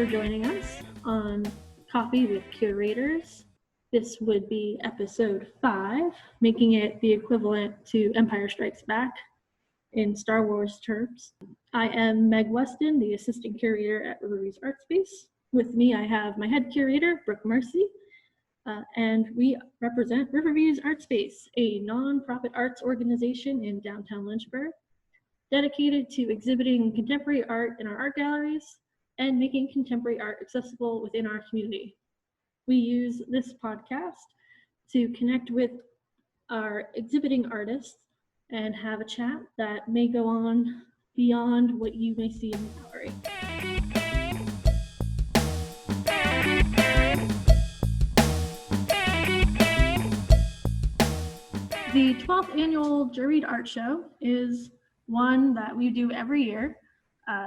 for joining us on Coffee with Curators. This would be episode 5, making it the equivalent to Empire Strikes Back in Star Wars terms. I am Meg Weston, the assistant curator at Riverviews Artspace. With me, I have my head curator, Brooke Marcy, and we represent Riverviews Artspace, a nonprofit arts organization in downtown Lynchburg, dedicated to exhibiting contemporary art in our art galleries and making contemporary art accessible within our community. We use this podcast to connect with our exhibiting artists and have a chat that may go on beyond what you may see in the gallery. The 12th Annual Juried Art Show is one that we do every year.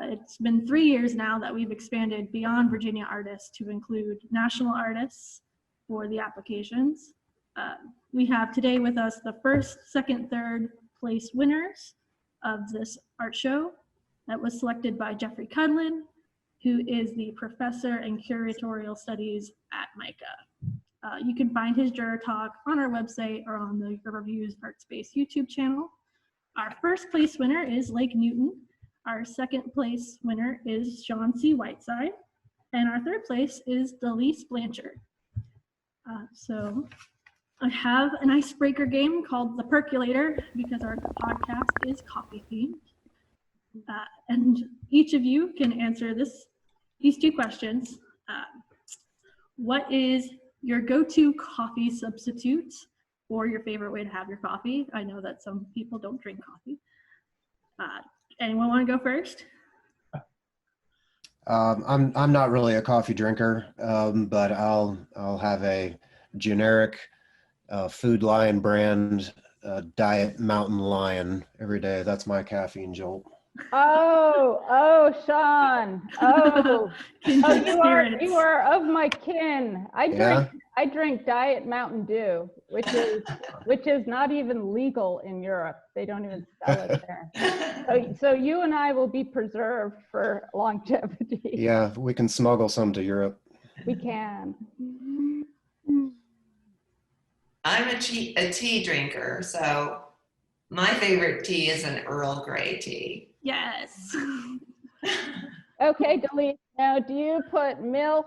It's been 3 years now that we've expanded beyond Virginia artists to include national artists for the applications. We have today with us the first, second, third place winners of this art show that was selected by Jeffrey Cudlin, who is the professor in curatorial studies at MICA. You can find his juror talk on our website or on the Riverviews Artspace YouTube channel. Our first place winner is Lake Newton. Our second place winner is Shaun C Whiteside. And our third place is Deliece Blanchard. So I have an icebreaker game called The Percolator because our podcast is coffee themed. And each of you can answer these two questions. What is your go-to coffee substitute or your favorite way to have your coffee? I know that some people don't drink coffee. Anyone want to go first? I'm not really a coffee drinker, but I'll have a generic Food Lion brand Diet Mountain Lion every day. That's my caffeine jolt. Oh, Shaun. You are of my kin. I drink Diet Mountain Dew, which is not even legal in Europe. They don't even sell it there. So you and I will be preserved for longevity. Yeah, we can smuggle some to Europe. We can. I'm a tea drinker, so my favorite tea is an Earl Grey tea. Yes. Okay, Deliece. Now, do you put milk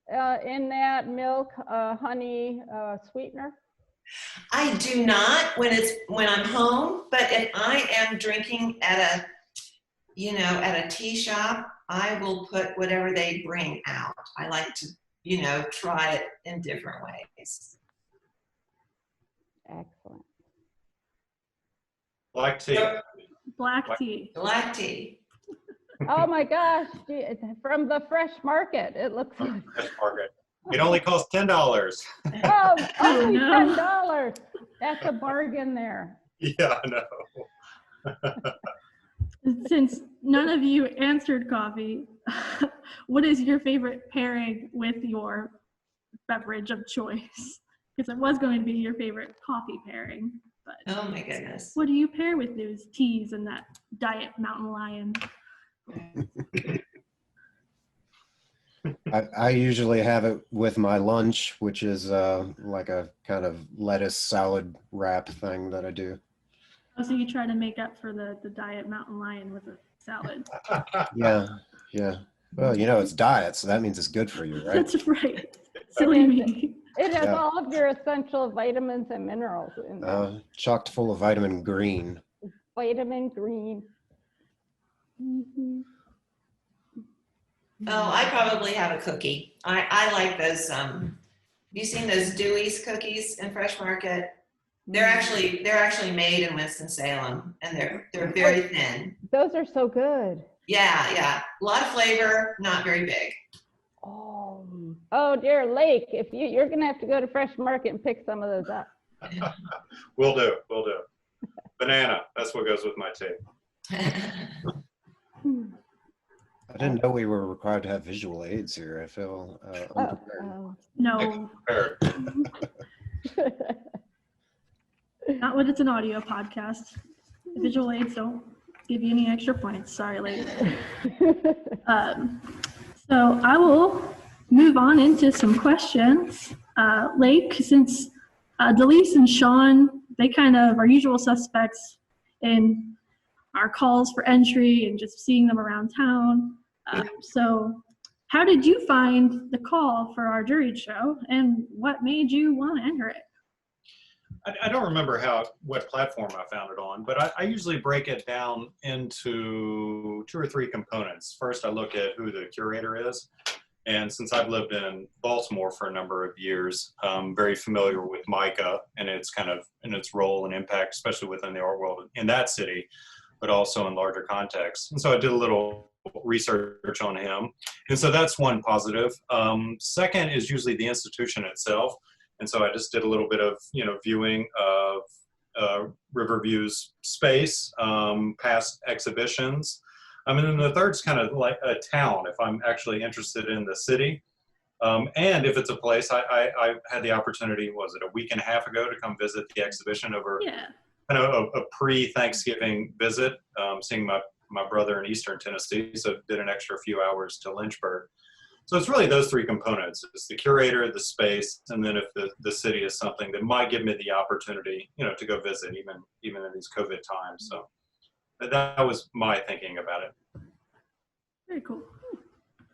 in that? Milk, honey, sweetener? I do not when I'm home, but if I am drinking at a tea shop, I will put whatever they bring out. I like to, try it in different ways. Excellent. Black tea. Black tea. Black tea. Oh my gosh, from the fresh market, it looks like. Fresh market. It only costs $10. Oh, only $10. That's a bargain there. Yeah, I know. Since none of you answered coffee, what is your favorite pairing with your beverage of choice? Because it was going to be your favorite coffee pairing. But oh my goodness. What do you pair with those teas and that Diet Mountain Lion? I usually have it with my lunch, which is like a kind of lettuce salad wrap thing that I do. Oh, so you try to make up for the Diet Mountain Lion with a salad. Yeah. Well, it's diet, so that means it's good for you, right? That's right. Silly me. It has all of your essential vitamins and minerals in there. Chocked full of vitamin green. Vitamin green. Mm-hmm. Oh, I probably have a cookie. I like those. Have you seen those Dewey's cookies in Fresh Market? They're actually made in Winston-Salem, and they're very thin. Those are so good. Yeah. A lot of flavor, not very big. Oh dear, Lake, if you're gonna have to go to Fresh Market and pick some of those up. Will do. Banana, that's what goes with my tea. I didn't know we were required to have visual aids here. I feel unprepared. No. Not when it's an audio podcast. Visual aids don't give you any extra points. Sorry, lady. So I will move on into some questions. Lake, since Deliece and Shaun, they kind of are usual suspects in our calls for entry and just seeing them around town. So how did you find the call for our juried show, and what made you want to enter it? I don't remember what platform I found it on, but I usually break it down into 2 or 3 components. First, I look at who the curator is. And since I've lived in Baltimore for a number of years, I'm very familiar with Micah and its role and impact, especially within the art world in that city, but also in larger contexts. And so I did a little research on him. And so that's one positive. Second is usually the institution itself. And so I just did a little bit of, viewing of Riverviews space, past exhibitions. And then the third's kind of like a town, if I'm actually interested in the city. And if it's a place, I had the opportunity, was it a week and a half ago, to come visit the exhibition over kind of a pre-Thanksgiving visit, seeing my brother in Eastern Tennessee, so did an extra few hours to Lynchburg. So it's really those 3 components. It's the curator, the space, and then if the city is something that might give me the opportunity, to go visit even in these COVID times. So that was my thinking about it. Very cool.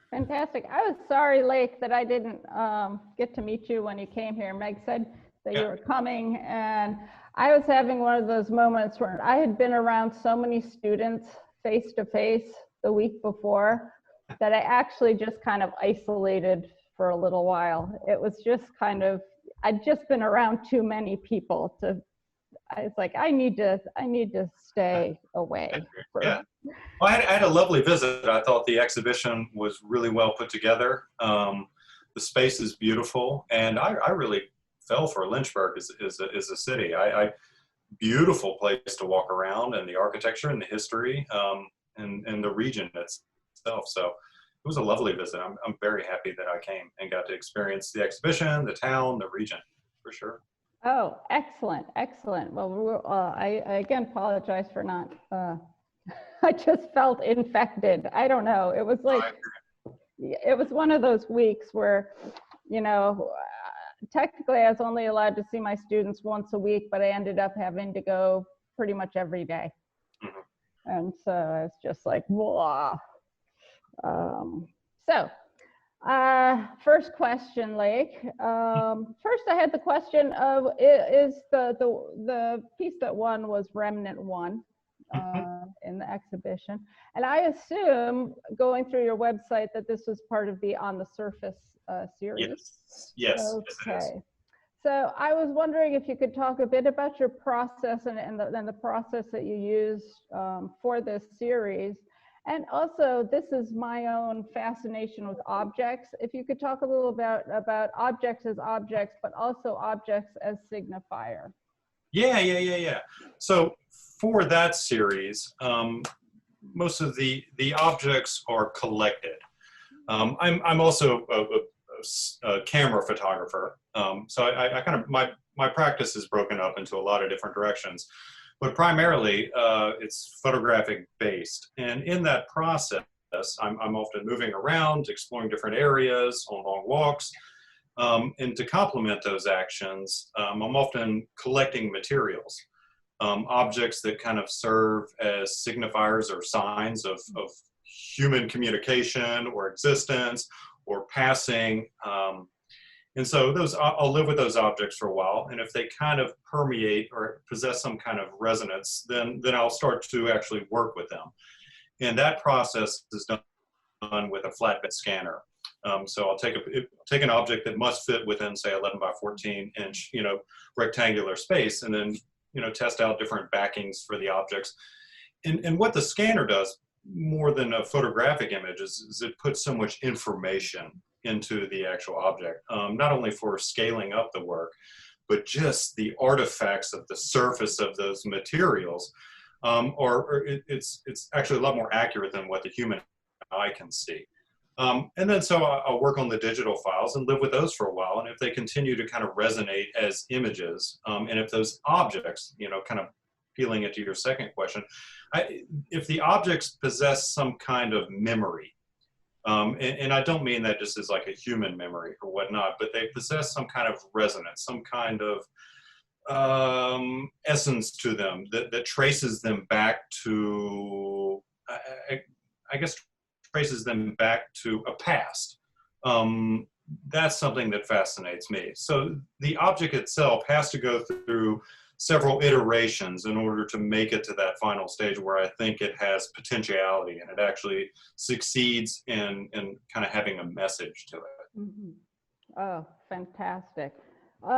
Fantastic. I was sorry, Lake, that I didn't get to meet you when you came here. Meg said that you were coming, and I was having one of those moments where I had been around so many students face to face the week before that I actually just kind of isolated for a little while. It was just kind of, I'd just been around too many people I was like, I need to stay away. Well, I had a lovely visit. I thought the exhibition was really well put together. The space is beautiful, and I really fell for Lynchburg as a city. Beautiful place to walk around, and the architecture and the history, and the region itself. So it was a lovely visit. I'm very happy that I came and got to experience the exhibition, the town, the region, for sure. Oh, excellent, excellent. Well, I again apologize for not, I just felt infected. I don't know. It was like, it was one of those weeks where, technically I was only allowed to see my students once a week, but I ended up having to go pretty much every day. And so I was just like, blah. First question, Lake. First, I had the question of, is the piece that won was Remnant 1 in the exhibition. And I assume, going through your website, that this was part of the On the Surface series. Yes. Okay. So I was wondering if you could talk a bit about your process and the process that you used for this series. And also, this is my own fascination with objects. If you could talk a little about objects as objects, but also objects as signifier. Yeah. So for that series, most of the objects are collected. I'm also a camera photographer, so I kind of my practice is broken up into a lot of different directions. But primarily, it's photographic based. And in that process, I'm often moving around, exploring different areas on long walks. And to complement those actions, I'm often collecting materials, objects that kind of serve as signifiers or signs of human communication or existence or passing. And so I'll live with those objects for a while, and if they kind of permeate or possess some kind of resonance, then I'll start to actually work with them. And that process is done with a flatbed scanner. So I'll take an object that must fit within, say, 11 by 14 inch, rectangular space, and then, test out different backings for the objects. And what the scanner does, more than a photographic image, is it puts so much information into the actual object, not only for scaling up the work, but just the artifacts of the surface of those materials. It's actually a lot more accurate than what the human eye can see. And then so I'll work on the digital files and live with those for a while. And if they continue to kind of resonate as images, and if those objects, kind of peeling it to your second question, if the objects possess some kind of memory, And I don't mean that just as like a human memory or whatnot, but they possess some kind of resonance, some kind of essence to them that traces them back to, I guess, traces them back to a past. That's something that fascinates me. So the object itself has to go through several iterations in order to make it to that final stage where I think it has potentiality and it actually succeeds in kind of having a message to it. Mm-hmm. Oh, fantastic. Do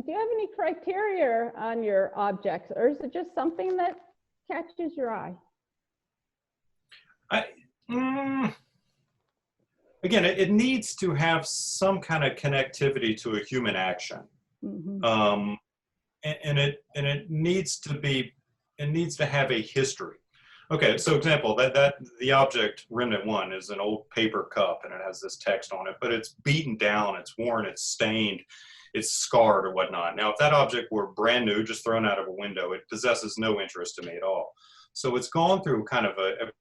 you have any criteria on your objects, or is it just something that catches your eye? Again, it needs to have some kind of connectivity to a human action. Mm-hmm. And it needs to have a history. Okay, so example, that the object Remnant 1 is an old paper cup and it has this text on it, but it's beaten down, it's worn, it's stained, it's scarred or whatnot. Now, if that object were brand new, just thrown out of a window, it possesses no interest to me at all. So it's gone through kind of a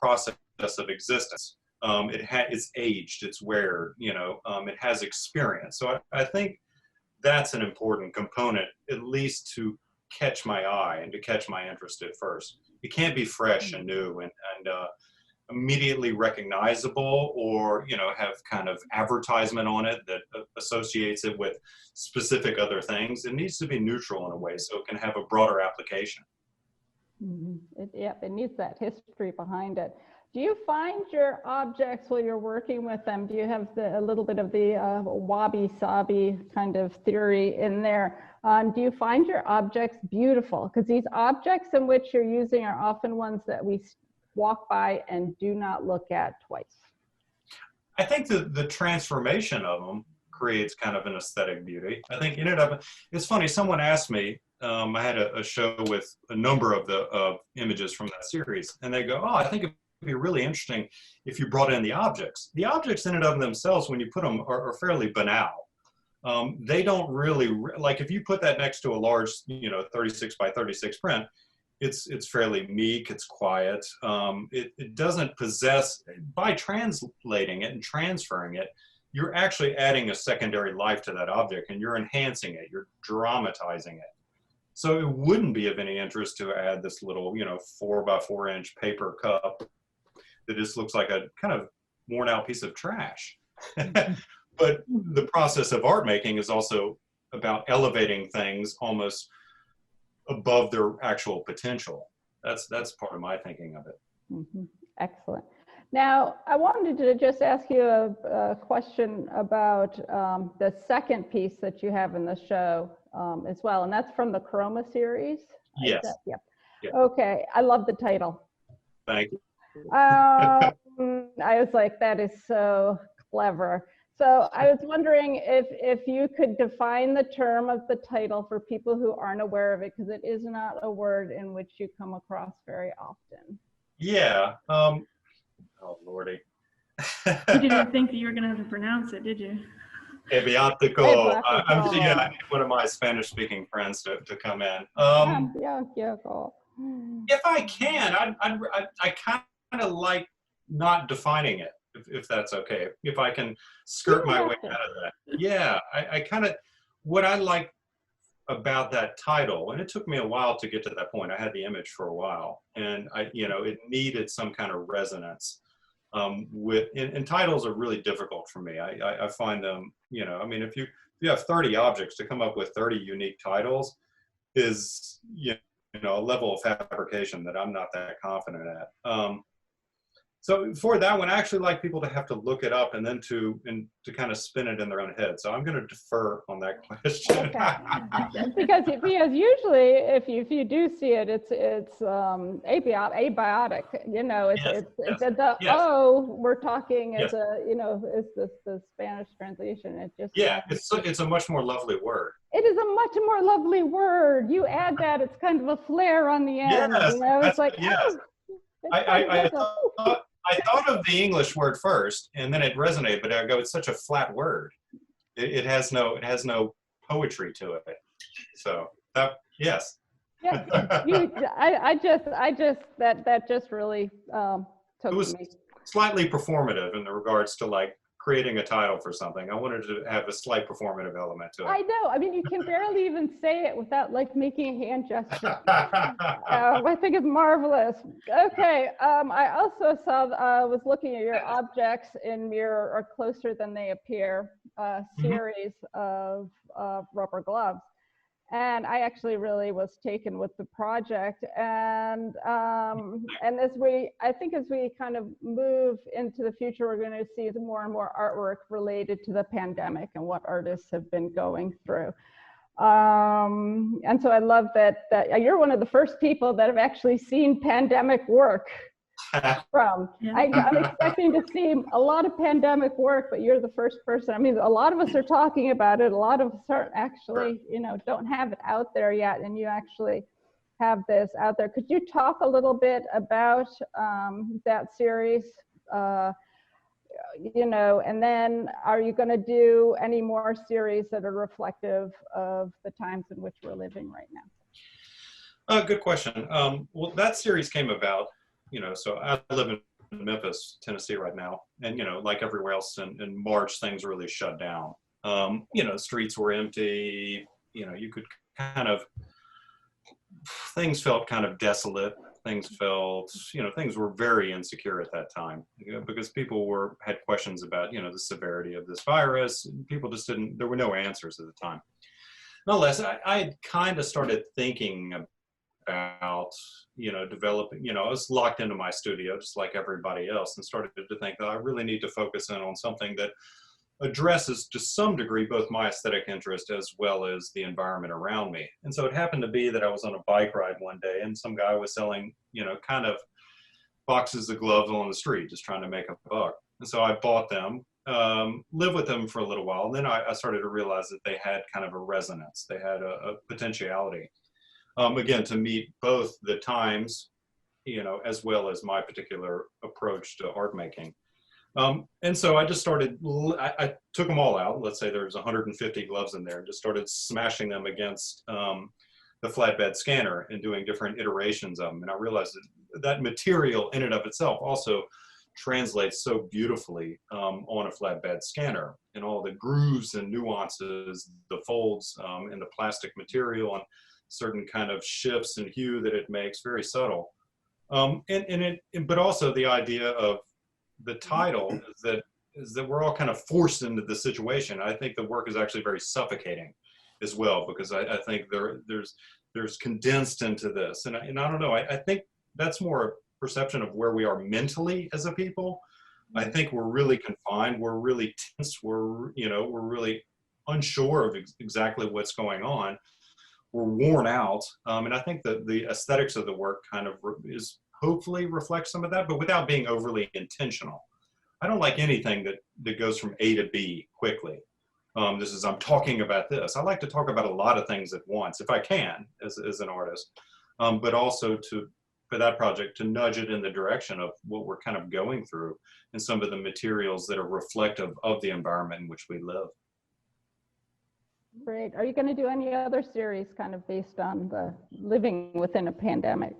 process of existence. It's aged, it's wear, it has experience. So I think that's an important component, at least to catch my eye and to catch my interest at first. It can't be fresh and new and immediately recognizable, or have kind of advertisement on it that associates it with specific other things. It needs to be neutral in a way so it can have a broader application. Mm-hmm. It needs that history behind it. Do you find your objects while you're working with them, do you have a little bit of the wabi-sabi kind of theory in there? Do you find your objects beautiful? Because these objects in which you're using are often ones that we walk by and do not look at twice. I think the transformation of them creates kind of an aesthetic beauty. I think it's funny, someone asked me, I had a show with a number of the images from that series, and they go, oh, I think it'd be really interesting if you brought in the objects. The objects in and of themselves, when you put them, are fairly banal. They don't really, like if you put that next to a large, 36 by 36 print, it's fairly meek, it's quiet. It doesn't possess, by translating it and transferring it, you're actually adding a secondary life to that object and you're enhancing it, you're dramatizing it. So it wouldn't be of any interest to add this little, 4 by 4 inch paper cup that just looks like a kind of worn out piece of trash. But the process of art making is also about elevating things almost above their actual potential. That's part of my thinking of it. Mm-hmm. Excellent. Now, I wanted to just ask you a question about the second piece that you have in the show as well, and that's from the Chroma series. Yes. Yep. Yeah. Okay, I love the title. Thank you. I was like, that is so clever. So I was wondering if you could define the term of the title for people who aren't aware of it, because it is not a word in which you come across very often. Yeah. Oh, Lordy. You didn't think that you were going to have to pronounce it, did you? Ebiatico. I need one of my Spanish-speaking friends to come in. If I can, I kind of like not defining it, if that's okay. If I can skirt my way out of that. Yeah, I kind of, what I like about that title, and it took me a while to get to that point. I had the image for a while, and it needed some kind of resonance. And titles are really difficult for me. I find them, if you have 30 objects, to come up with 30 unique titles is, a level of fabrication that I'm not that confident at. So for that one, I actually like people to have to look it up and then to kind of spin it in their own head. So I'm going to defer on that question. Okay. because usually if you do see it, it's abiotic. Yes. O we're talking as is the Spanish translation. It just it's a much more lovely word. It is a much more lovely word. You add that, it's kind of a flair on the end. Yes, it's like yes. I thought of the English word first, and then it resonated. But I go, it's such a flat word. It has no poetry to it. So yes. Yeah, that just really took me. slightly performative in regards to like creating a title for something. I wanted to have a slight performative element to it. I know. I mean, you can barely even say it without like making a hand gesture. I think it's marvelous. Okay. I also saw, was looking at your objects in Mirror or Closer Than They Appear series of rubber gloves. And I actually really was taken with the project. And as I think as we kind of move into the future, we're going to see more and more artwork related to the pandemic and what artists have been going through. And so I love that you're one of the first people that have actually seen pandemic work from. Yeah. I'm expecting to see a lot of pandemic work, but you're the first person. I mean, a lot of us are talking about it. A lot of us are actually, you know, don't have it out there yet, and you actually have this out there. Could you talk a little bit about that series? You know, and then are you going to do any more series that are reflective of the times in which we're living right now? Good question. Well, that series came about, you know, so I live in Memphis, Tennessee right now. And, you know, like everywhere else in March, things really shut down. You know, streets were empty, you know, you could kind of, things felt kind of desolate. Things felt, you know, things were very insecure at that time, you know, because people had questions about, you know, the severity of this virus. People just didn't, there were no answers at the time. Nonetheless, I had kind of started thinking about, you know, developing, you know, I was locked into my studio just like everybody else and started to think that I really need to focus in on something that addresses to some degree both my aesthetic interest as well as the environment around me. And so it happened to be that I was on a bike ride one day and some guy was selling, you know, kind of boxes of gloves on the street, just trying to make a buck. And so I bought them, lived with them for a little while. And then I started to realize that they had kind of a resonance. They had a potentiality. Again, to meet both the times, you know, as well as my particular approach to art making. And so I just started, I took them all out. Let's say there's 150 gloves in there and just started smashing them against the flatbed scanner and doing different iterations of them. And I realized that material in and of itself also translates so beautifully on a flatbed scanner, and all the grooves and nuances, the folds in the plastic material and certain kind of shifts and hue that it makes, very subtle. But also the idea of the title is that we're all kind of forced into the situation. I think the work is actually very suffocating as well, because I think there's condensed into this. And I don't know, I think that's more a perception of where we are mentally as a people. I think we're really confined, we're really tense, we're really unsure of exactly what's going on. We're worn out. And I think that the aesthetics of the work kind of hopefully reflects some of that, but without being overly intentional. I don't like anything that goes from A to B quickly. I'm talking about this. I like to talk about a lot of things at once, if I can, as an artist, but also for that project to nudge it in the direction of what we're kind of going through and some of the materials that are reflective of the environment in which we live. Great. Are you going to do any other series kind of based on the living within a pandemic?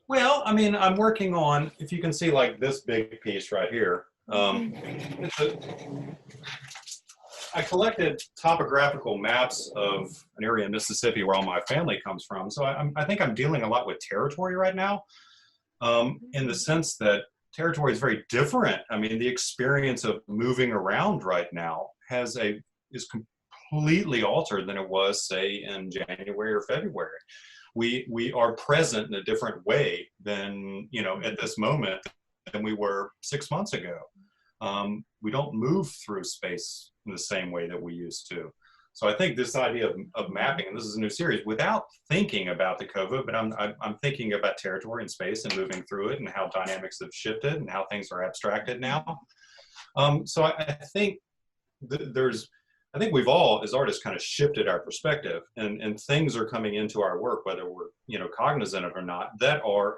Well, I mean, I'm working on, if you can see like this big piece right here, I collected topographical maps of an area in Mississippi where all my family comes from. So I think I'm dealing a lot with territory right now, in the sense that territory is very different. I mean, the experience of moving around right now is completely altered than it was, say, in January or February. We are present in a different way than, you know, at this moment than we were 6 months ago. We don't move through space in the same way that we used to. So I think this idea of mapping, and this is a new series, without thinking about the COVID, but I'm thinking about territory and space and moving through it and how dynamics have shifted and how things are abstracted now. So I think I think we've all, as artists, kind of shifted our perspective, and things are coming into our work, whether we're, you know, cognizant of it or not, that are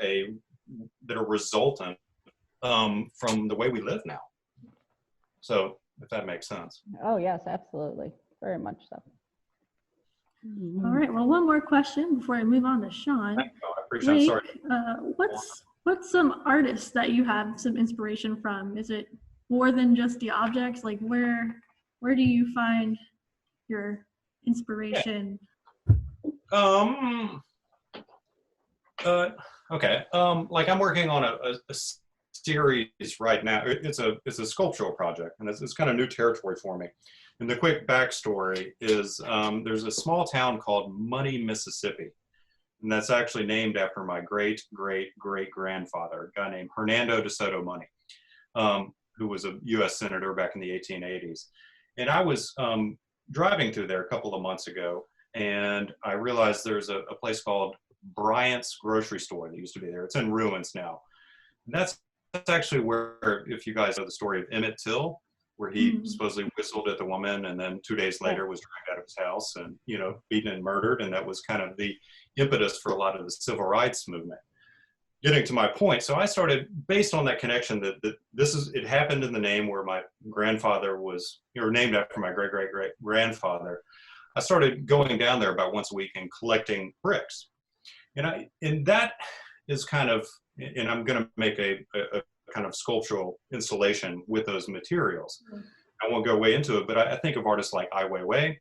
resultant from the way we live now. So, if that makes sense. Oh yes, absolutely, very much so. All right. Well, one more question before I move on to Shaun. Thank you. I appreciate it. Sorry. What's some artists that you have some inspiration from? Is it more than just the objects? Like where do you find your inspiration? Okay. Like I'm working on a series right now. It's a sculptural project, and it's kind of new territory for me. And the quick backstory is there's a small town called Money, Mississippi, and that's actually named after my great grandfather, a guy named Hernando de Soto Money, who was a U.S. senator back in the 1880s. And I was driving through there a couple of months ago, and I realized there's a place called Bryant's Grocery Store that used to be there. It's in ruins now. And that's actually where, if you guys know the story of Emmett Till, where he supposedly whistled at the woman and then 2 days later was dragged out of his house and, you know, beaten and murdered. And that was kind of the impetus for a lot of the civil rights movement. Getting to my point, so I started, based on that connection, that it happened in the name where my grandfather was, or named after my great-great-great-grandfather. I started going down there about once a week and collecting bricks. And that is kind of, and I'm going to make a kind of sculptural installation with those materials. I won't go way into it, but I think of artists like Ai Weiwei,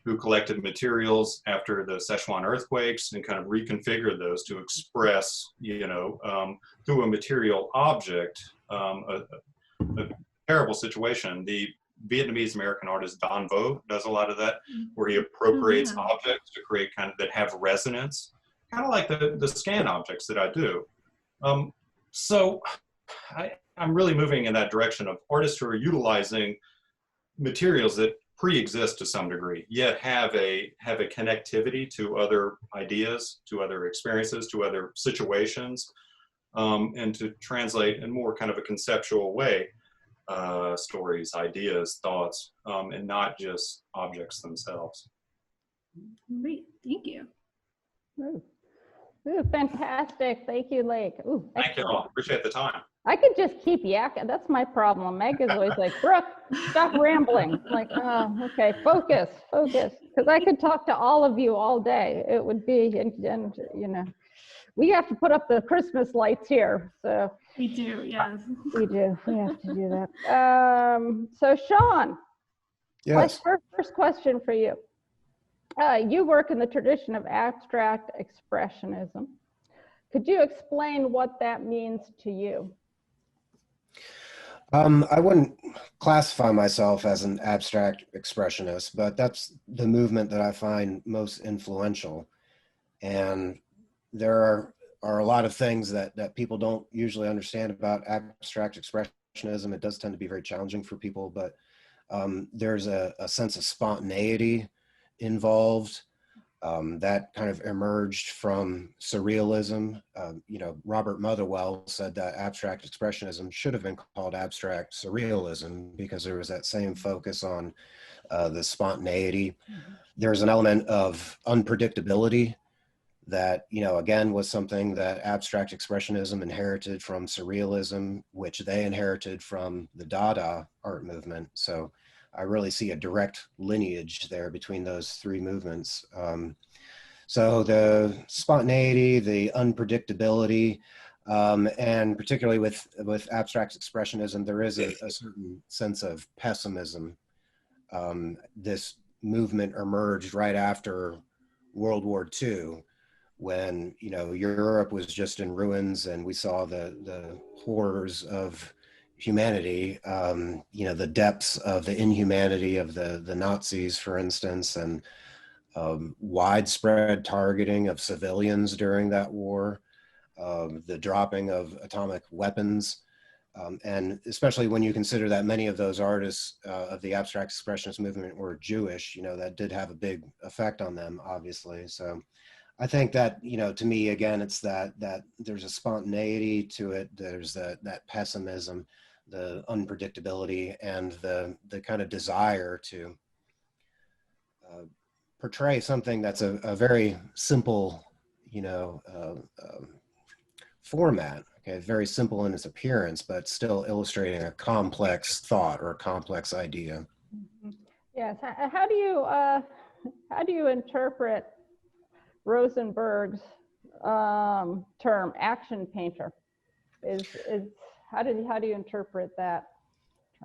who collected materials after the Sichuan earthquakes and kind of reconfigured those to express, you know, through a material object, a terrible situation. The Vietnamese American artist Don Vo does a lot of that, where he appropriates objects to create kind of that have resonance, kind of like the scan objects that I do. So I'm really moving in that direction of artists who are utilizing materials that pre-exist to some degree, yet have a connectivity to other ideas, to other experiences, to other situations, and to translate in more kind of a conceptual way stories, ideas, thoughts, and not just objects themselves. Great, thank you. Ooh, fantastic. Thank you, Lake. Ooh, thank you all. Appreciate the time. I could just keep yakking. That's my problem. Meg is always like, Brooke, stop rambling. I'm like, oh, okay, focus. Because I could talk to all of you all day. It would be, and you know, we have to put up the Christmas lights here. So We do, yes. we do. We have to do that. So Shaun, Yes. first question for you. You work in the tradition of abstract expressionism. Could you explain what that means to you? I wouldn't classify myself as an abstract expressionist, but that's the movement that I find most influential. And there are a lot of things that people don't usually understand about abstract expressionism. It does tend to be very challenging for people, but there's a sense of spontaneity involved that kind of emerged from surrealism. You know, Robert Motherwell said that abstract expressionism should have been called abstract surrealism because there was that same focus on the spontaneity. There's an element of unpredictability that, you know, again, was something that abstract expressionism inherited from surrealism, which they inherited from the Dada art movement. So I really see a direct lineage there between those three movements. So the spontaneity, the unpredictability, and particularly with abstract expressionism, there is a certain sense of pessimism. This movement emerged right after World War II, when, you know, Europe was just in ruins and we saw the horrors of humanity, you know, the depths of the inhumanity of the Nazis, for instance, and widespread targeting of civilians during that war, the dropping of atomic weapons, and especially when you consider that many of those artists of the abstract expressionist movement were Jewish, you know, that did have a big effect on them, obviously. So I think that, you know, to me, again, it's that there's a spontaneity to it, there's that pessimism, the unpredictability, and the kind of desire to portray something that's a very simple, you know, format, okay, very simple in its appearance, but still illustrating a complex thought or a complex idea. Yes. How do you interpret Rosenberg's term action painter? is how do you interpret that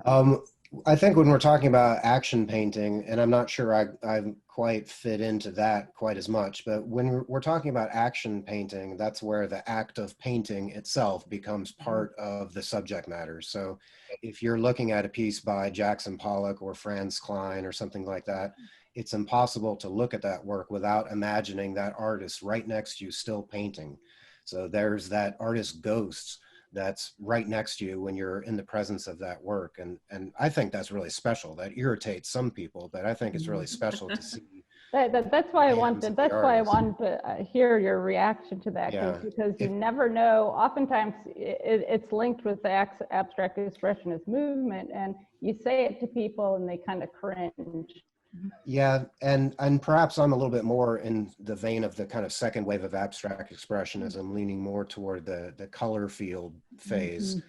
term? I think when we're talking about action painting, and I'm not sure I quite fit into that quite as much, but when we're talking about action painting, that's where the act of painting itself becomes part of the subject matter. So if you're looking at a piece by Jackson Pollock or Franz Kline or something like that, it's impossible to look at that work without imagining that artist right next to you still painting. So there's that artist ghost that's right next to you when you're in the presence of that work. And I think that's really special. That irritates some people, but I think it's really special to see. That's why I wanted to hear your reaction to that, because you never know. Oftentimes it's linked with the abstract expressionist movement, and you say it to people and they kind of cringe. Yeah, and perhaps I'm a little bit more in the vein of the kind of second wave of abstract expressionism, leaning more toward the color field phase,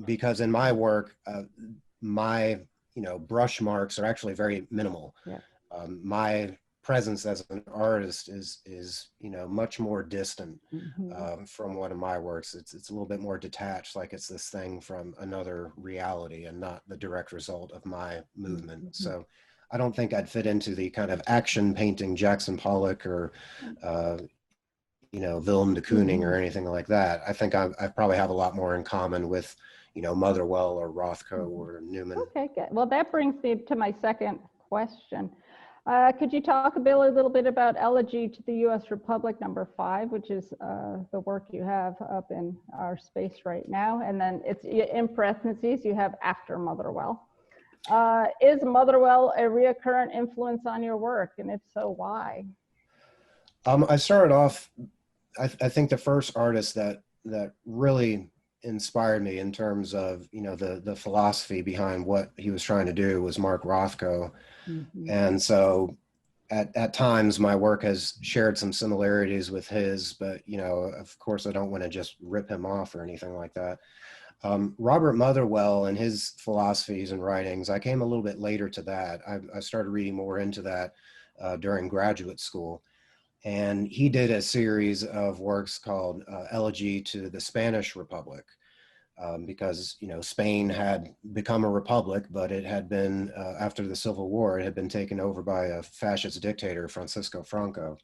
because in my work, my brush marks are actually very minimal. Yeah. My presence as an artist is much more distant from one of my works. It's a little bit more detached, like it's this thing from another reality and not the direct result of my movement. So I don't think I'd fit into the kind of action painting Jackson Pollock or Willem de Kooning or anything like that. I think I probably have a lot more in common with Motherwell or Rothko or Newman. Okay, good. Well, that brings me to my second question. Could you talk a little bit about Elegy to the U.S. Republic number 5, which is the work you have up in our space right now, and then it's in parentheses you have after Motherwell. Is Motherwell a reoccurrent influence on your work, and if so, why? I started off, I think the first artist that really inspired me in terms of the philosophy behind what he was trying to do was Mark Rothko. And so at times my work has shared some similarities with his, but of course I don't want to just rip him off or anything like that. Robert Motherwell and his philosophies and writings, I came a little bit later to that. I started reading more into that during graduate school. And he did a series of works called Elegy to the Spanish Republic, because Spain had become a republic, but it had been, after the Civil War, it had been taken over by a fascist dictator, Francisco Franco.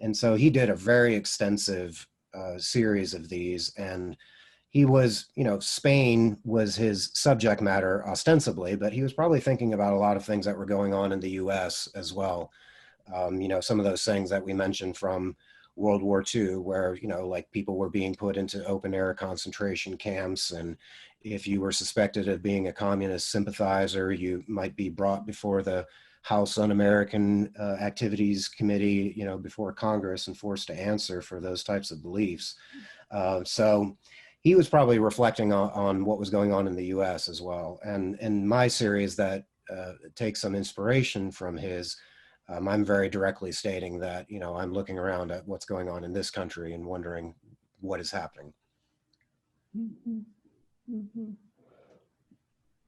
And so he did a very extensive series of these, and he was, Spain was his subject matter ostensibly, but he was probably thinking about a lot of things that were going on in the US as well. Some of those things that we mentioned from World War II, where, like people were being put into open air concentration camps. And if you were suspected of being a communist sympathizer, you might be brought before the House Un-American Activities Committee, before Congress, and forced to answer for those types of beliefs. So he was probably reflecting on what was going on in the US as well. And in my series that takes some inspiration from his, I'm very directly stating that, I'm looking around at what's going on in this country and wondering what is happening.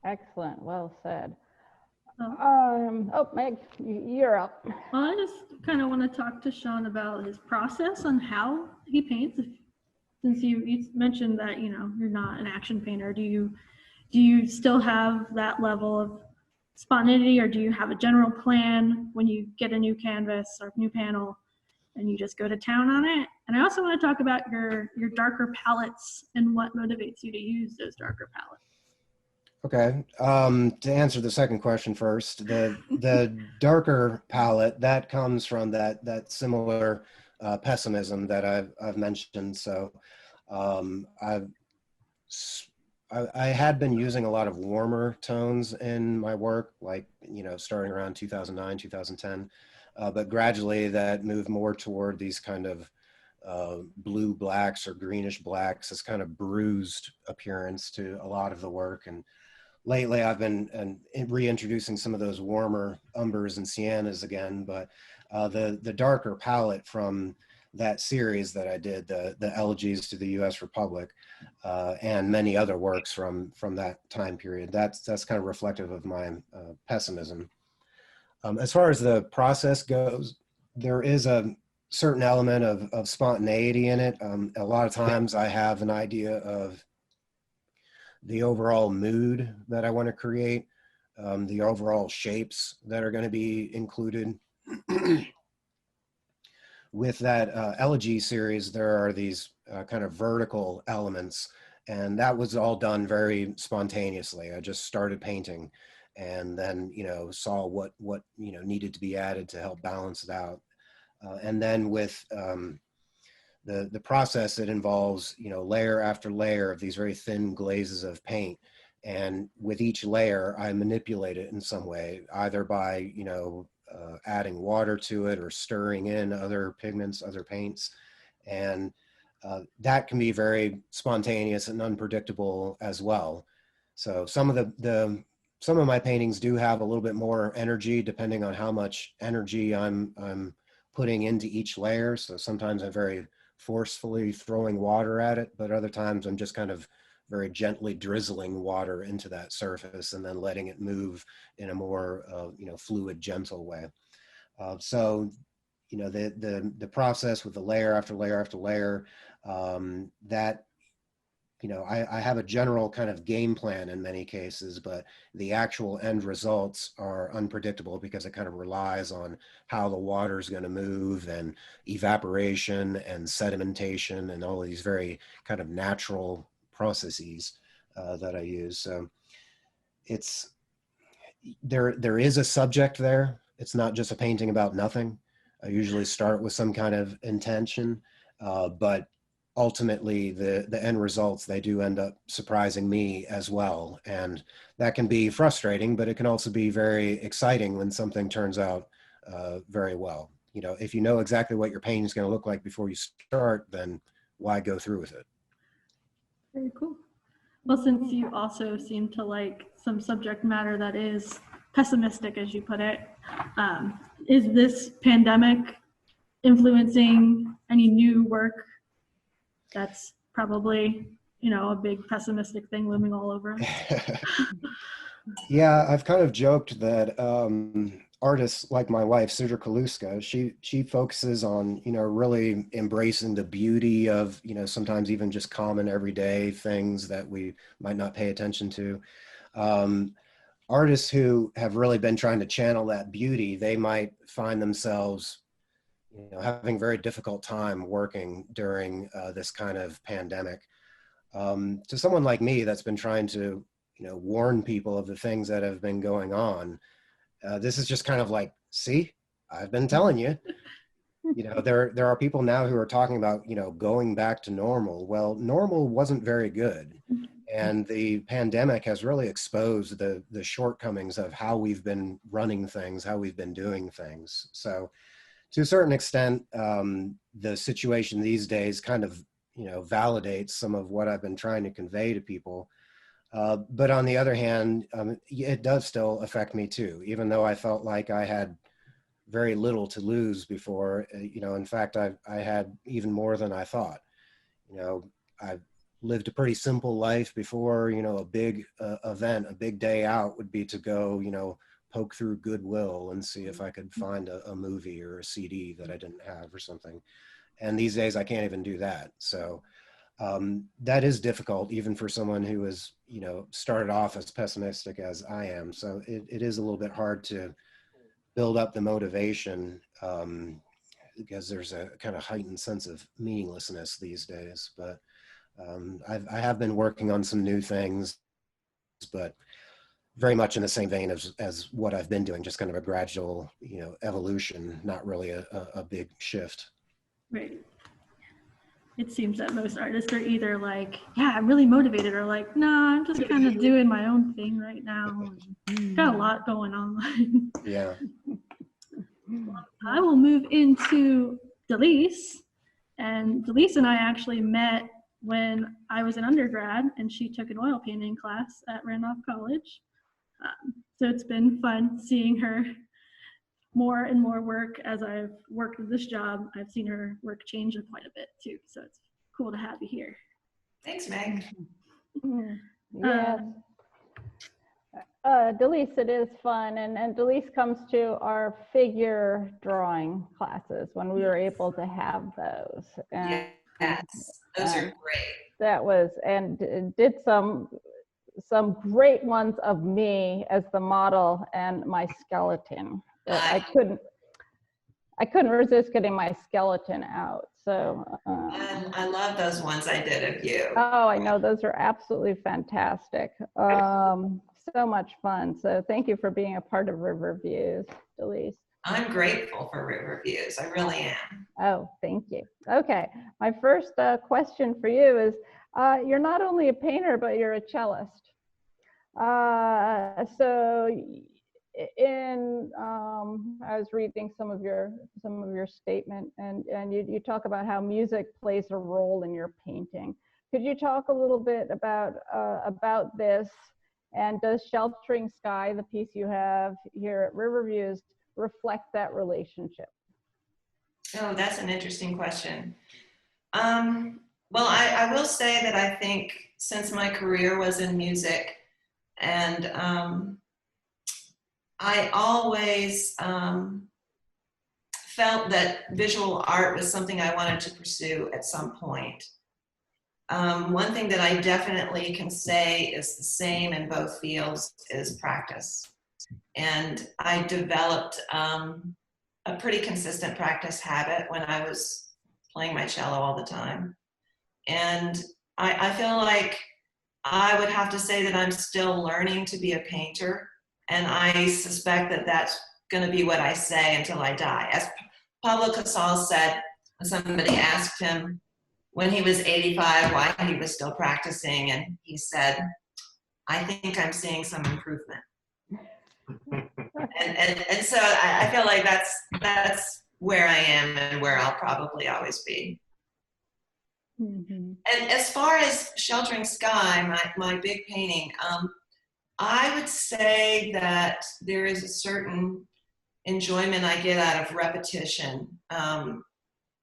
Excellent. Well said. Oh. Meg, you're up. Well, I just kind of want to talk to Shaun about his process on how he paints. Since you mentioned that, you're not an action painter, do you still have that level of spontaneity, or do you have a general plan when you get a new canvas or new panel and you just go to town on it? And I also want to talk about your darker palettes and what motivates you to use those darker palettes. Okay, to answer the second question first, the darker palette, that comes from that similar pessimism that I've mentioned. So I had been using a lot of warmer tones in my work, like, starting around 2009, 2010, but gradually that moved more toward these kind of blue blacks or greenish blacks, this kind of bruised appearance to a lot of the work. And lately I've been reintroducing some of those warmer umbers and siennas again, but the darker palette from that series that I did, the Elegies to the U.S. Republic, and many other works from that time period, that's kind of reflective of my pessimism. As far as the process goes, there is a certain element of spontaneity in it. A lot of times I have an idea of the overall mood that I want to create, the overall shapes that are going to be included. With that Elegy series, there are these kind of vertical elements, and that was all done very spontaneously. I just started painting and then, saw what needed to be added to help balance it out. And then with the process, it involves, layer after layer of these very thin glazes of paint. And with each layer, I manipulate it in some way, either by, adding water to it or stirring in other pigments, other paints. And that can be very spontaneous and unpredictable as well. So some of my paintings do have a little bit more energy depending on how much energy I'm putting into each layer. So sometimes I'm very forcefully throwing water at it, but other times I'm just kind of very gently drizzling water into that surface and then letting it move in a more fluid, gentle way. So the process with the layer after layer after layer, that I have a general kind of game plan in many cases, but the actual end results are unpredictable because it kind of relies on how the water is going to move and evaporation and sedimentation and all of these very kind of natural processes that I use. So there is a subject there. It's not just a painting about nothing. I usually start with some kind of intention, but ultimately the end results, they do end up surprising me as well. And that can be frustrating, but it can also be very exciting when something turns out very well. If you know exactly what your painting is going to look like before you start, then why go through with it? Very cool. Well, since you also seem to like some subject matter that is pessimistic, as you put it, is this pandemic influencing any new work that's probably, a big pessimistic thing looming all over us? Yeah, I've kind of joked that artists like my wife, Sidra Kaluska, she focuses on, really embracing the beauty of, sometimes even just common everyday things that we might not pay attention to. Artists who have really been trying to channel that beauty, they might find themselves, having a very difficult time working during this kind of pandemic. To someone like me that's been trying to, warn people of the things that have been going on, this is just kind of like, see, I've been telling you. There are people now who are talking about, going back to normal. Well, normal wasn't very good. And the pandemic has really exposed the shortcomings of how we've been running things, how we've been doing things. So to a certain extent, the situation these days kind of, validates some of what I've been trying to convey to people. But on the other hand, it does still affect me too, even though I felt like I had very little to lose before. In fact, I had even more than I thought. I've lived a pretty simple life before. A big event, a big day out would be to go, poke through Goodwill and see if I could find a movie or a CD that I didn't have or something. And these days I can't even do that. So that is difficult, even for someone who is, started off as pessimistic as I am. So it is a little bit hard to build up the motivation because there's a kind of heightened sense of meaninglessness these days. But I have been working on some new things, but very much in the same vein as what I've been doing, just kind of a gradual, evolution, not really a big shift. Right. It seems that most artists are either like, yeah, I'm really motivated, or like, nah, I'm just kind of doing my own thing right now. Got a lot going on. Yeah. I will move into Deliece. And Deliece and I actually met when I was an undergrad, and she took an oil painting class at Randolph College. So it's been fun seeing her more and more work as I've worked with this job. I've seen her work change quite a bit too. So it's cool to have you here. Thanks, Meg. Yes. Deliece, it is fun, and Deliece comes to our figure drawing classes when we were able to have those. And, Yes, those are great. That was, and did some great ones of me as the model and my skeleton. But I couldn't resist getting my skeleton out. So I love those ones I did of you. oh, I know, those are absolutely fantastic. So much fun. So thank you for being a part of Riverviews, Deliece. I'm grateful for Riverviews. I really am. Oh, thank you. Okay, my first question for you is, you're not only a painter, but you're a cellist. So I was reading some of your statement, and you talk about how music plays a role in your painting. Could you talk a little bit about this? And does Sheltering Sky, the piece you have here at Riverviews, reflect that relationship? Oh, that's an interesting question. Well, I will say that I think since my career was in music, and I always felt that visual art was something I wanted to pursue at some point. One thing that I definitely can say is the same in both fields is practice. And I developed a pretty consistent practice habit when I was playing my cello all the time. And I feel like I would have to say that I'm still learning to be a painter. And I suspect that that's going to be what I say until I die. As Pablo Casals said, when somebody asked him when he was 85 why he was still practicing, and he said, I think I'm seeing some improvement. and so I feel like that's where I am and where I'll probably always be. Mm-hmm. And as far as Sheltering Sky, my big painting, I would say that there is a certain enjoyment I get out of repetition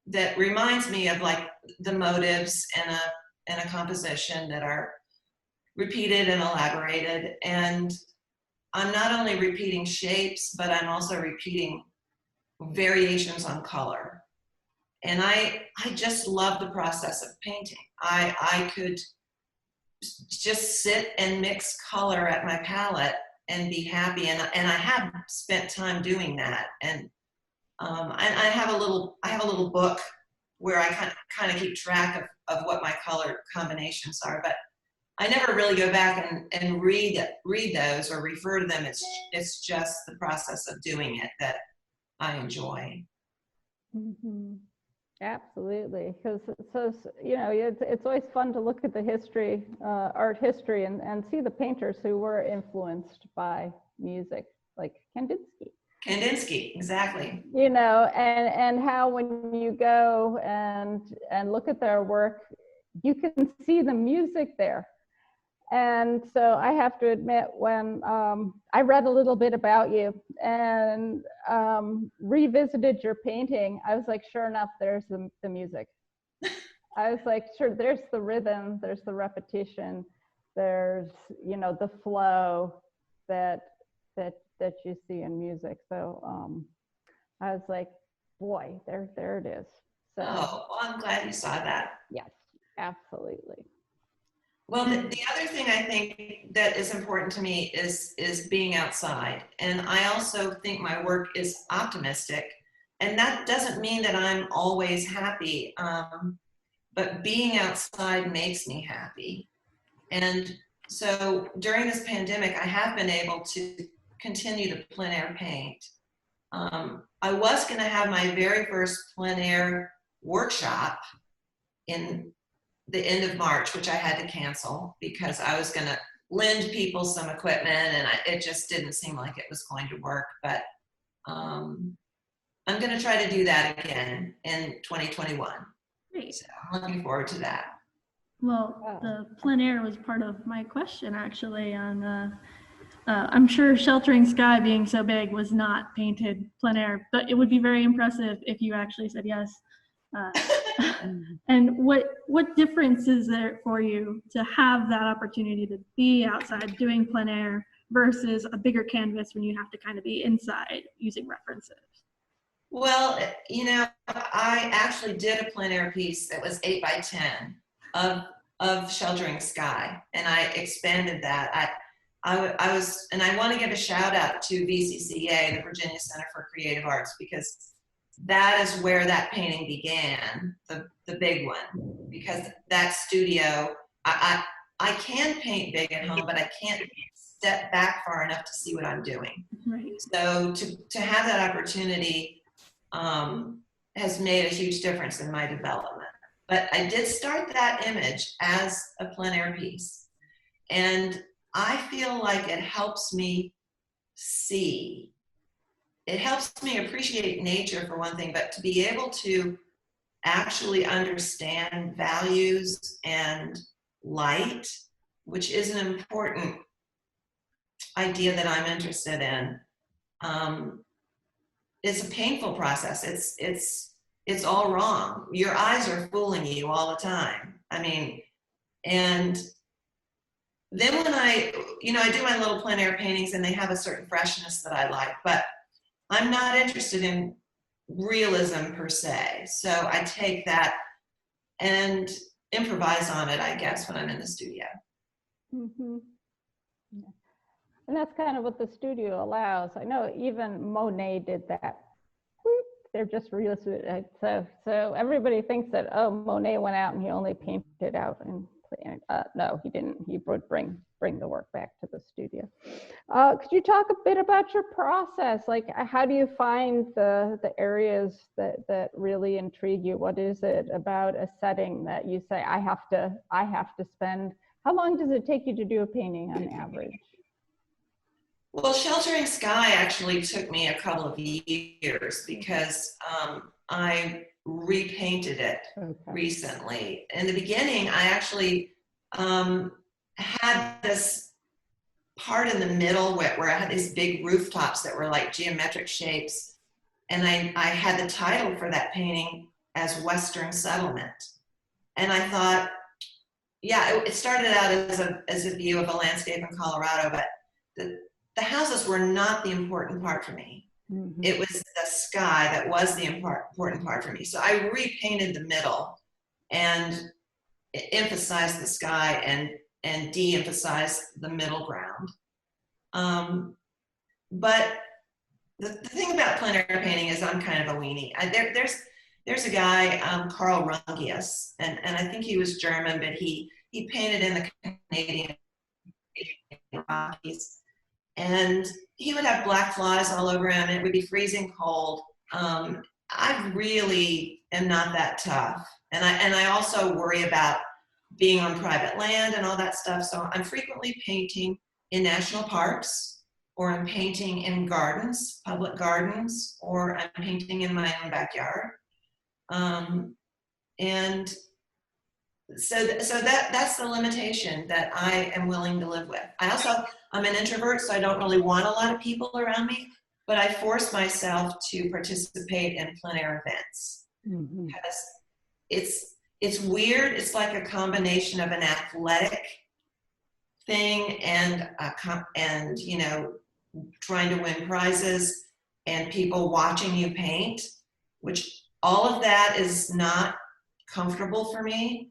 that reminds me of like the motives in a composition that are repeated and elaborated. And I'm not only repeating shapes, but I'm also repeating variations on color. And I just love the process of painting. I could just sit and mix color at my palette and be happy. And I have spent time doing that. And I have a little book where I kind of keep track of what my color combinations are, but I never really go back and read those or refer to them. It's just the process of doing it that I enjoy. Mm-hmm. Absolutely, because it's always fun to look at the history, art history, and see the painters who were influenced by music, like Kandinsky. Kandinsky, exactly. And how when you go and look at their work, you can see the music there. And so I have to admit, when I read a little bit about you and revisited your painting, I was like, sure enough, there's the music. I was like, sure, there's the rhythm, there's the repetition, there's, the flow that you see in music. So I was like, boy, there it is. So, oh, well, I'm glad you saw that. Yes, absolutely. Well, the other thing I think that is important to me is being outside. And I also think my work is optimistic. And that doesn't mean that I'm always happy, but being outside makes me happy. And so during this pandemic, I have been able to continue to plein air paint. I was going to have my very first plein air workshop in the end of March, which I had to cancel because I was going to lend people some equipment, and it just didn't seem like it was going to work. But I'm going to try to do that again in 2021. Great. So I'm looking forward to that. Well, the plein air was part of my question actually. On I'm sure Sheltering Sky being so big was not painted plein air, but it would be very impressive if you actually said yes. And what difference is there for you to have that opportunity to be outside doing plein air versus a bigger canvas when you have to kind of be inside using references? Well, you know, I actually did a plein air piece that was 8 by 10 of Sheltering Sky, and I expanded that. I was, and I want to give a shout out to VCCA, the Virginia Center for Creative Arts, because that is where that painting began, the big one, because that studio, I can paint big at home, but I can't step back far enough to see what I'm doing. Right. So to have that opportunity has made a huge difference in my development. But I did start that image as a plein air piece. And I feel like it helps me see. It helps me appreciate nature for one thing, but to be able to actually understand values and light, which is an important idea that I'm interested in, it's a painful process. It's all wrong. Your eyes are fooling you all the time. I mean, and then when I do my little plein air paintings and they have a certain freshness that I like, but I'm not interested in realism per se. So I take that and improvise on it, I guess, when I'm in the studio. Mm-hmm. Yeah. And that's kind of what the studio allows. I know even Monet did that. They're just realistic. So everybody thinks that, oh, Monet went out and he only painted out, and no, he didn't. He would bring the work back to the studio. Could you talk a bit about your process? Like, how do you find the areas that really intrigue you? What is it about a setting that you say, I have to spend? How long does it take you to do a painting on average? Well, Sheltering Sky actually took me a couple of years because I repainted it recently. In the beginning, I actually had this part in the middle where I had these big rooftops that were like geometric shapes. And I had the title for that painting as Western Settlement. And I thought, yeah, it started out as a view of a landscape in Colorado, but the houses were not the important part for me. Mm-hmm. It was the sky that was the important part for me. So I repainted the middle and emphasized the sky and de-emphasized the middle ground. But the thing about plein air painting is I'm kind of a weenie. There's a guy, Carl Rungius, and I think he was German, but he painted in the Canadian Rockies. And he would have black flies all over him, and it would be freezing cold. I really am not that tough. And I also worry about being on private land and all that stuff. So I'm frequently painting in national parks, or I'm painting in gardens, public gardens, or I'm painting in my own backyard. And so that's the limitation that I am willing to live with. I'm an introvert, so I don't really want a lot of people around me, but I force myself to participate in plein air events. Mm-hmm. Because it's weird. It's like a combination of an athletic thing and trying to win prizes and people watching you paint, which all of that is not comfortable for me.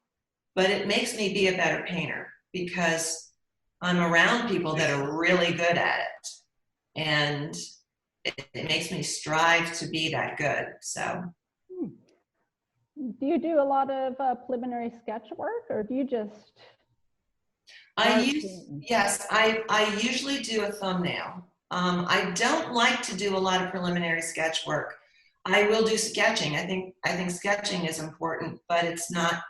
But it makes me be a better painter because I'm around people that are really good at it. And it makes me strive to be that good, so. Do you do a lot of preliminary sketch work, or do you just? I usually do a thumbnail. I don't like to do a lot of preliminary sketch work. I will do sketching. I think sketching is important, but it's not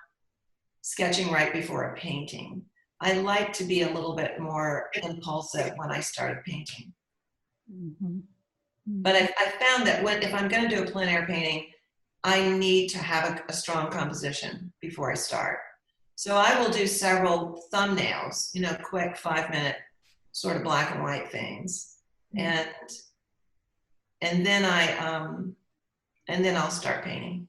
sketching right before a painting. I like to be a little bit more impulsive when I start painting. Mm-hmm. But I found that if I'm going to do a plein air painting, I need to have a strong composition before I start. So I will do several thumbnails, quick 5-minute sort of black and white things. Mm-hmm. And then I'll start painting.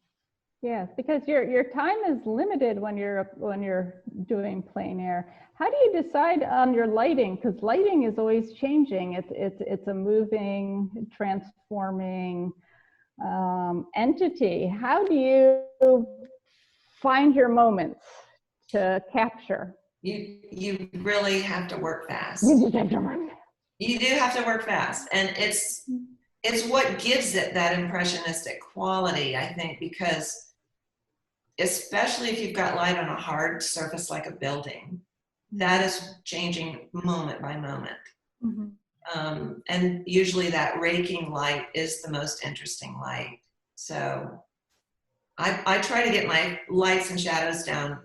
Yes, because your time is limited when you're doing plein air. How do you decide on your lighting? Because lighting is always changing. It's a moving, transforming entity. How do you find your moments to capture? You really have to work fast. You have to work. You do have to work fast, and it's what gives it that impressionistic quality, I think, because especially if you've got light on a hard surface like a building, that is changing moment by moment. Mm-hmm. And usually that raking light is the most interesting light. So I try to get my lights and shadows down,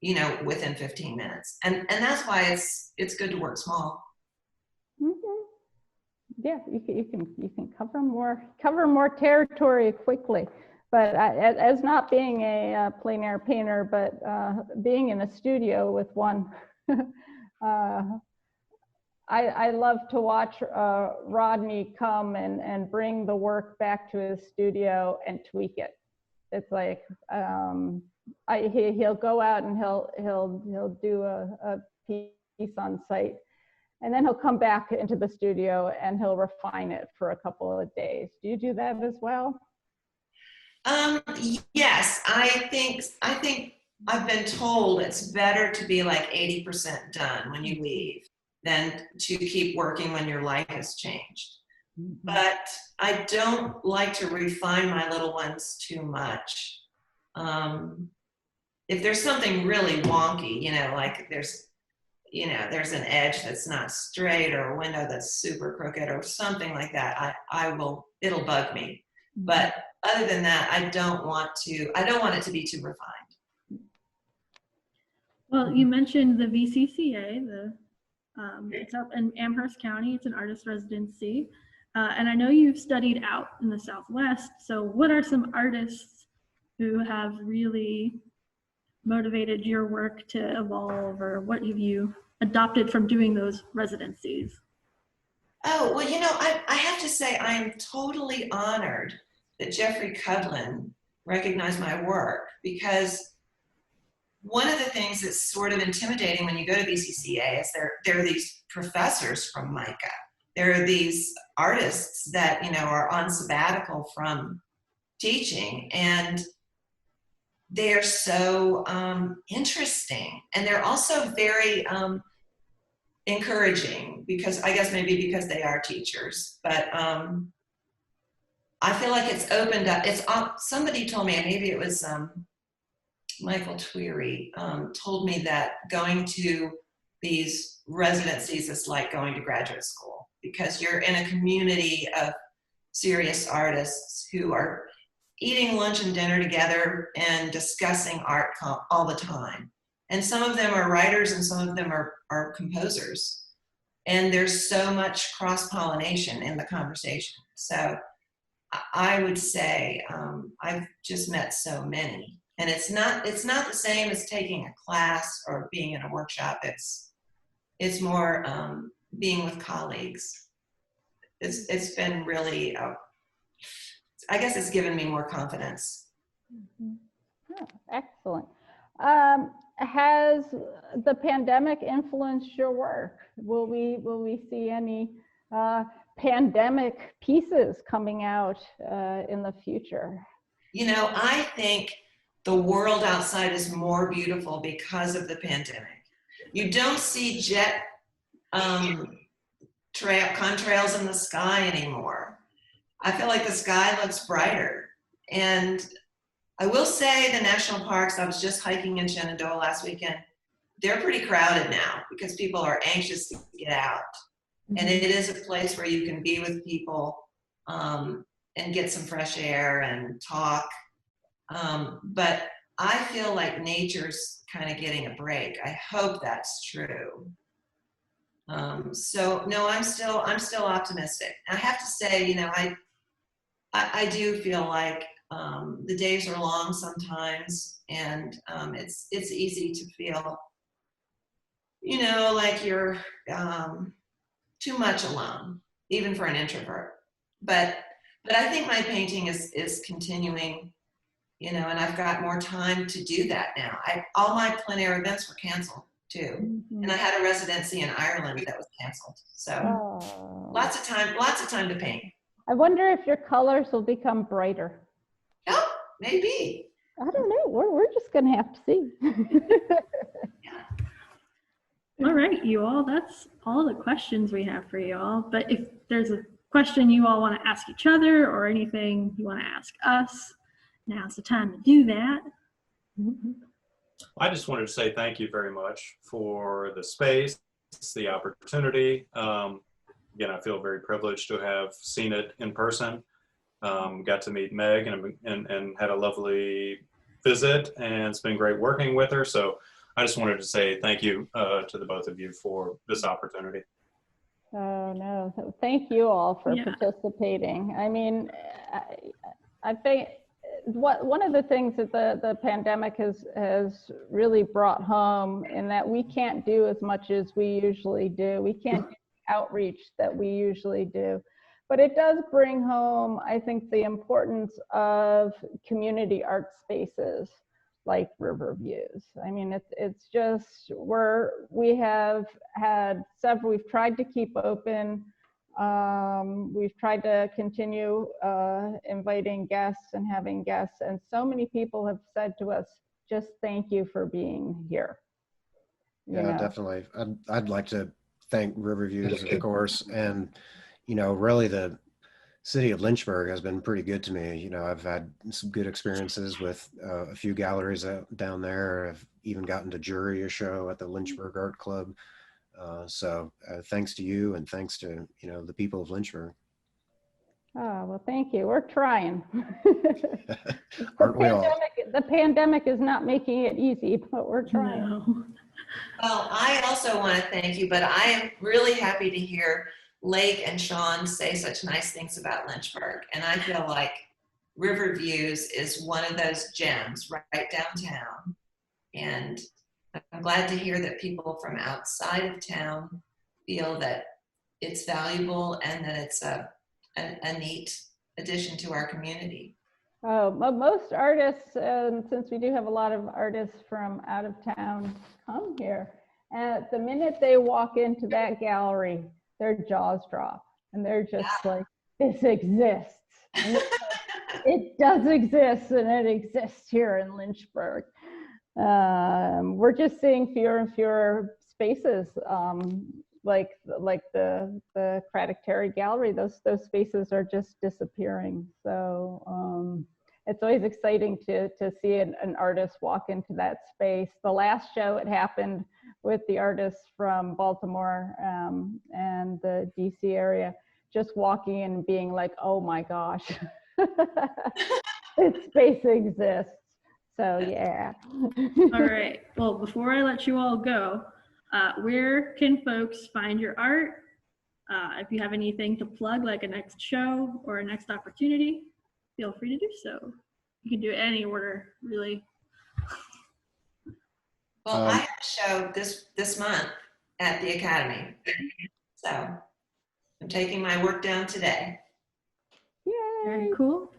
you know, within 15 minutes. And that's why it's good to work small. Mm-hmm. Yeah, you can cover more territory quickly. But as not being a plein air painter, but being in a studio with one, I love to watch Rodney come and bring the work back to his studio and tweak it. It's like he'll go out and he'll do a piece on site, and then he'll come back into the studio and he'll refine it for a couple of days. Do you do that as well? Yes, I think I've been told it's better to be like 80% done when you leave than to keep working when your life has changed. Mm-hmm. But I don't like to refine my little ones too much. If there's something really wonky, you know, like there's an edge that's not straight or a window that's super crooked or something like that, it'll bug me. But other than that, I don't want it to be too refined. Well, you mentioned the VCCA, it's up in Amherst County. It's an artist residency. And I know you've studied out in the Southwest. So what are some artists who have really motivated your work to evolve, or what have you adopted from doing those residencies? Oh, well, you know, I have to say I am totally honored that Jeffrey Cudlin recognized my work, because one of the things that's sort of intimidating when you go to VCCA is there are these professors from MICA. There are these artists that, you know, are on sabbatical from teaching, and they're so interesting, and they're also very encouraging, because I guess maybe because they are teachers, but I feel like it's opened up. Somebody told me, and maybe it was Michael Tweary, told me that going to these residencies is like going to graduate school, because you're in a community of serious artists who are eating lunch and dinner together and discussing art all the time. And some of them are writers and some of them are composers. And there's so much cross-pollination in the conversation. So I would say I've just met so many. And it's not the same as taking a class or being in a workshop. It's more being with colleagues. It's been really, I guess it's given me more confidence. Mm-hmm. Oh, excellent. Has the pandemic influenced your work? Will we see any pandemic pieces coming out in the future? You know, I think the world outside is more beautiful because of the pandemic. You don't see jet contrails in the sky anymore. I feel like the sky looks brighter. And I will say the national parks, I was just hiking in Shenandoah last weekend, they're pretty crowded now because people are anxious to get out. Mm-hmm. And it is a place where you can be with people and get some fresh air and talk. But I feel like nature's kind of getting a break. I hope that's true. So no, I'm still optimistic. I have to say, you know, I do feel like the days are long sometimes, and it's easy to feel, you know, like you're too much alone, even for an introvert. But I think my painting is continuing, you know, and I've got more time to do that now. All my plein air events were canceled too. And I had a residency in Ireland that was canceled. So Oh. lots of time to paint. I wonder if your colors will become brighter. Oh, maybe. I don't know. We're just going to have to see. All right, you all, that's all the questions we have for you all. But if there's a question you all want to ask each other or anything you want to ask us, now's the time to do that. I just wanted to say thank you very much for the space, the opportunity. Again, I feel very privileged to have seen it in person. Got to meet Meg and had a lovely visit, and it's been great working with her. So I just wanted to say thank you to the both of you for this opportunity. Oh, no. Thank you all for participating. I mean, I think one of the things that the pandemic has really brought home, in that we can't do as much as we usually do. We can't do outreach that we usually do. But it does bring home, I think, the importance of community art spaces like Riverviews. I mean, it's just, we have had several, we've tried to keep open. We've tried to continue inviting guests and having guests, and so many people have said to us, just thank you for being here. Yeah, definitely. I'd like to thank Riverviews, of course, and really the city of Lynchburg has been pretty good to me. I've had some good experiences with a few galleries down there. I've even gotten to jury a show at the Lynchburg Art Club. So thanks to you, and thanks to the people of Lynchburg. Oh, well, thank you. We're trying. Aren't we all? The pandemic is not making it easy, but we're trying. No. Well, I also want to thank you, but I am really happy to hear Lake and Shaun say such nice things about Lynchburg. And I feel like Riverviews is one of those gems right downtown. And I'm glad to hear that people from outside of town feel that it's valuable and that it's a neat addition to our community. Oh, most artists, since we do have a lot of artists from out of town come here, and the minute they walk into that gallery, their jaws drop and they're just like, this exists. It does exist, and it exists here in Lynchburg. We're just seeing fewer and fewer spaces, like the Craddock Terry Gallery. Those spaces are just disappearing. So it's always exciting to see an artist walk into that space. The last show, it happened with the artists from Baltimore and the DC area, just walking in and being like, oh my gosh, this space exists. So yeah. All right. Well, before I let you all go, where can folks find your art? If you have anything to plug, like a next show or a next opportunity, feel free to do so. You can do it any order, really. Well, I have a show this month at the Academy. So I'm taking my work down today. Yay. Very cool.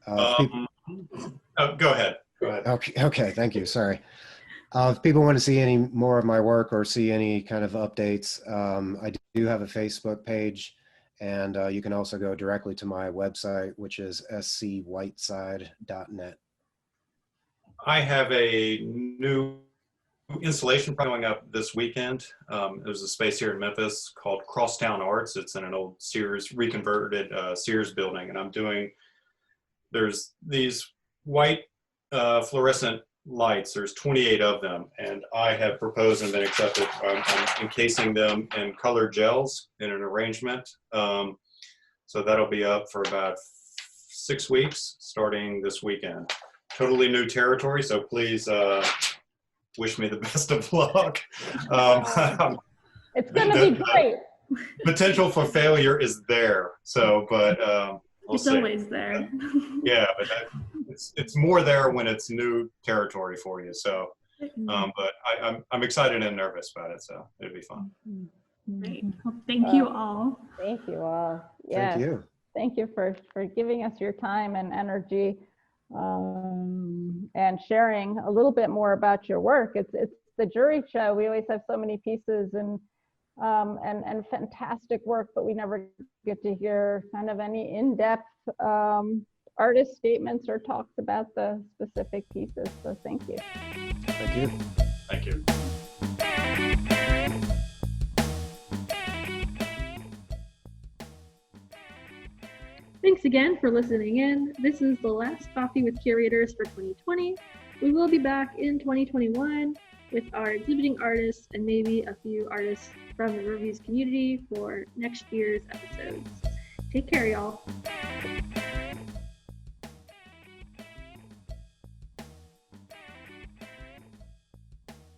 Oh, go ahead. Okay, thank you. Sorry. If people want to see any more of my work or see any kind of updates, I do have a Facebook page, and you can also go directly to my website, which is scwhiteside.net. I have a new installation going up this weekend. There's a space here in Memphis called Crosstown Arts. It's in an old Sears, reconverted Sears building, and I'm doing, there's these white fluorescent lights. There's 28 of them, and I have proposed and been accepted. I'm encasing them in colored gels in an arrangement. So that'll be up for about 6 weeks, starting this weekend. Totally new territory, so please wish me the best of luck. It's going to be great. Potential for failure is there, so, but we'll It's see. always there. Yeah, but it's more there when it's new territory for you. So, but I'm excited and nervous about it, so it'll be fun. Great. Well, thank you all. Thank you all. Yeah. Thank you. Thank you for giving us your time and energy. and sharing a little bit more about your work. It's the jury show. We always have so many pieces and fantastic work, but we never get to hear kind of any in-depth artist statements or talks about the specific pieces. So thank you. Thank you. Thank you. Thanks again for listening in. This is the last Coffee with Curators for 2020. We will be back in 2021 with our exhibiting artists and maybe a few artists from the Riverviews community for next year's episodes. Take care, y'all.